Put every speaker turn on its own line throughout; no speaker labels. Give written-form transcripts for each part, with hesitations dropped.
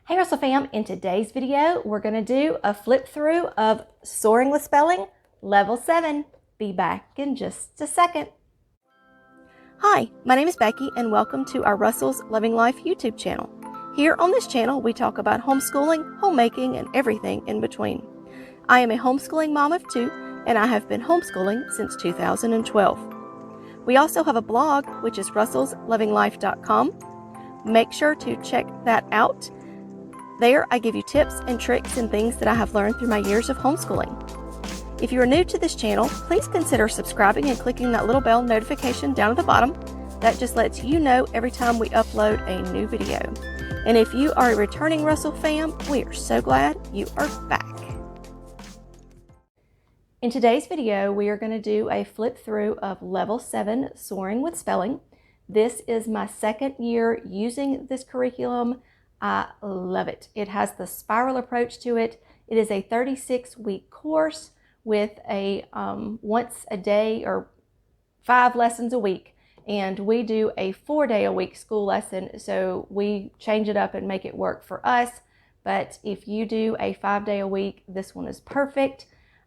Hey Russell fam, in today's video, we're going to do a flip through of Soaring with Spelling, Level 7. Be back in just a second. Hi, my name is Becky and welcome to our Russell's Loving Life YouTube channel. Here on this channel, we talk about homeschooling, homemaking, and everything in between. I am a homeschooling mom of 2, and I have been homeschooling since 2012. We also have a blog, which is russellslovinglife.com. Make sure to check that out. There, I give you tips and tricks and things that I have learned through my years of homeschooling. If you are new to this channel, please consider subscribing and clicking that little bell notification down at the bottom. That just lets you know every time we upload a new video. And if you are a returning Russell fam, we are so glad you are back. In today's video, we are going to do a flip through of Level 7 Soaring with Spelling. This is my second year using this curriculum. I love it. It has the spiral approach to it. It is a 36-week course with a once a day or 5 lessons a week. And we do a 4-day-a-week school lesson, so we change it up and make it work for us. But if you do a 5-day-a-week, this one is perfect.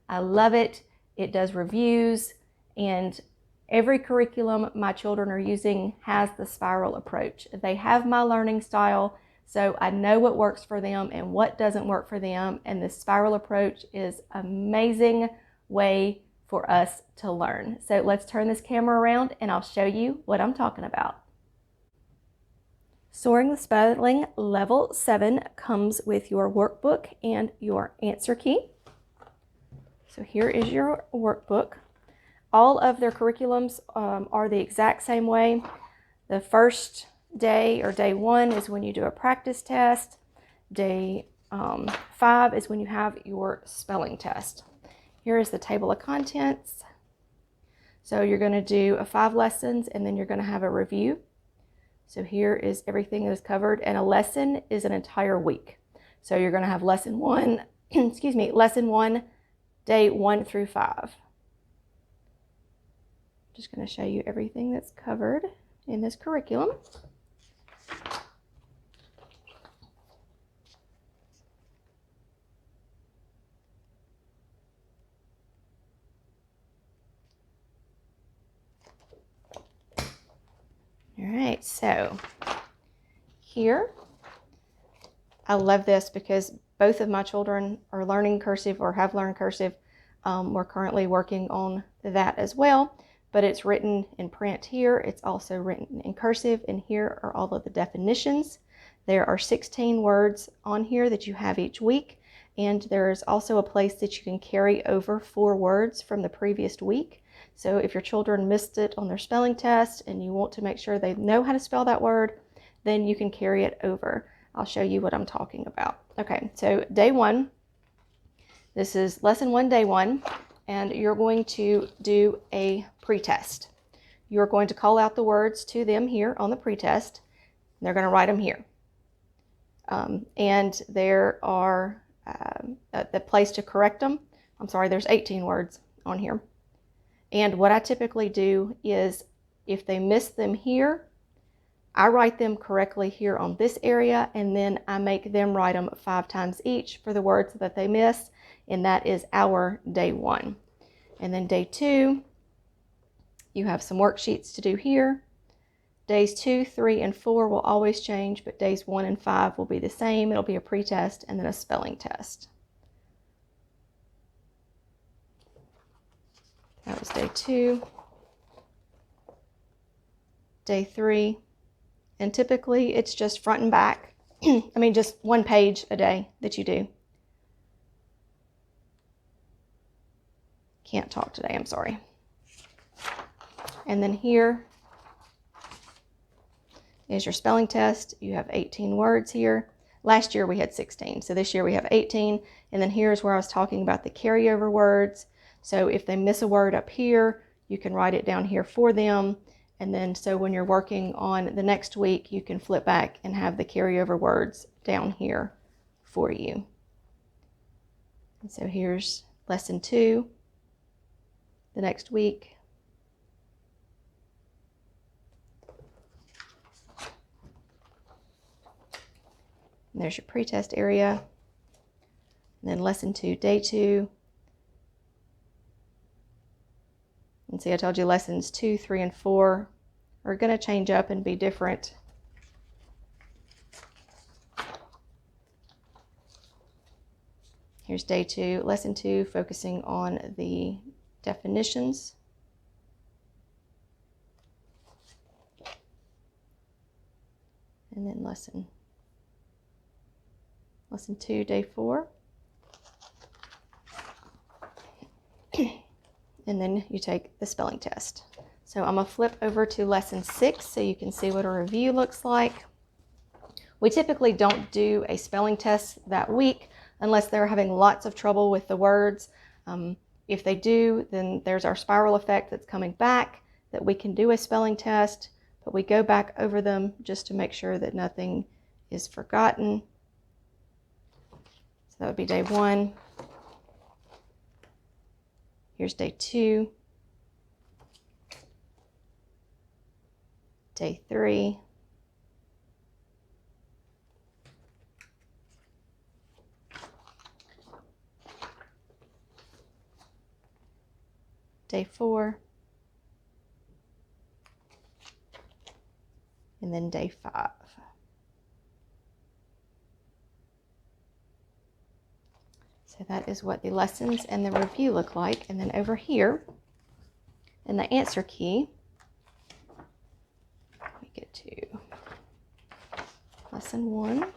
I love it. It does reviews, and every curriculum my children are using has the spiral approach. They have my learning style, so I know what works for them and what doesn't work for them, and the spiral approach is an amazing way for us to learn. So let's turn this camera around and I'll show you what I'm talking about. Soaring with Spelling Level 7 comes with your workbook and your answer key. So here is your workbook. All of their curriculums are the exact same way. The first day or day 1 is when you do a practice test. Day 5 is when you have your spelling test. Here is the table of contents. So you're going to do 5 lessons and then you're going to have a review. So here is everything that is covered, and a lesson is an entire week. So you're going to have lesson 1, lesson 1, day 1 through 5. Just going to show you everything that's covered in this curriculum. All right, so here, I love this because both of my children are learning cursive or have learned cursive. We're currently working on that as well, but it's written in print here. It's also written in cursive, and here are all of the definitions. There are 16 words on here that you have each week, and there's also a place that you can carry over 4 words from the previous week. So if your children missed it on their spelling test and you want to make sure they know how to spell that word, then you can carry it over. I'll show you what I'm talking about. Okay, so day 1, this is lesson 1, day 1, and you're going to do a pretest. You're going to call out the words to them here on the pretest. They're going to write them here. And there are the place to correct them. I'm sorry, there's 18 words on here. And what I typically do is if they miss them here, I write them correctly here on this area, and then I make them write them 5 times each for the words that they miss, and that is our day 1. And then day 2, you have some worksheets to do here. Days 2, 3, and 4 will always change, but days 1 and 5 will be the same. It'll be a pretest and then a spelling test. That was day 2. Day 3. And typically it's just front and back. Just 1 page a day that you do. Can't talk today, I'm sorry. And then here is your spelling test. You have 18 words here. Last year we had 16, so this year we have 18. And then here's where I was talking about the carryover words. So if they miss a word up here, you can write it down here for them. And then so when you're working on the next week, you can flip back and have the carryover words down here for you. And so here's lesson 2, the next week. And there's your pretest area. And then lesson 2, day 2. And see, I told you lessons 2, 3, and 4 are going to change up and be different. Here's day 2, lesson 2, focusing on the definitions. And then lesson 2, day 4. And then you take the spelling test. So I'm going to flip over to lesson 6 so you can see what a review looks like. We typically don't do a spelling test that week unless they're having lots of trouble with the words. If they do, then there's our spiral effect that's coming back, that we can do a spelling test, but we go back over them just to make sure that nothing is forgotten. So that would be day 1. Here's day 2, day 3, day 4, and then day 5. So that is what the lessons and the review look like. And then over here in the answer key, we get to lesson 1. All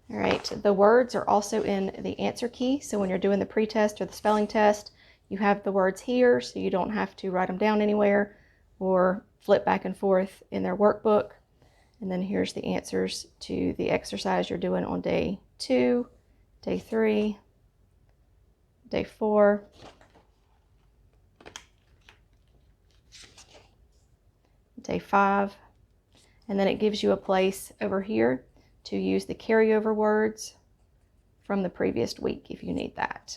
right, the words are also in the answer key. So when you're doing the pretest or the spelling test, you have the words here so you don't have to write them down anywhere or flip back and forth in their workbook. And then here's the answers to the exercise you're doing on day 2, day 3, day 4, day 5, and then it gives you a place over here to use the carryover words from the previous week if you need that.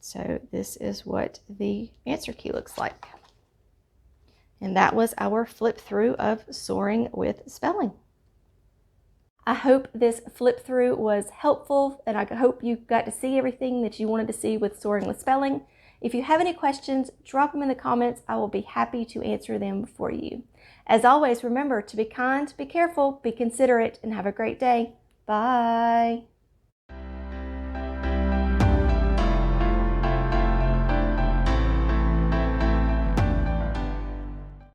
So this is what the answer key looks like. And that was our flip through of Soaring with Spelling. I hope this flip through was helpful, and I hope you got to see everything that you wanted to see with Soaring with Spelling. If you have any questions, drop them in the comments. I will be happy to answer them for you. As always, remember to be kind, be careful, be considerate, and have a great day. Bye.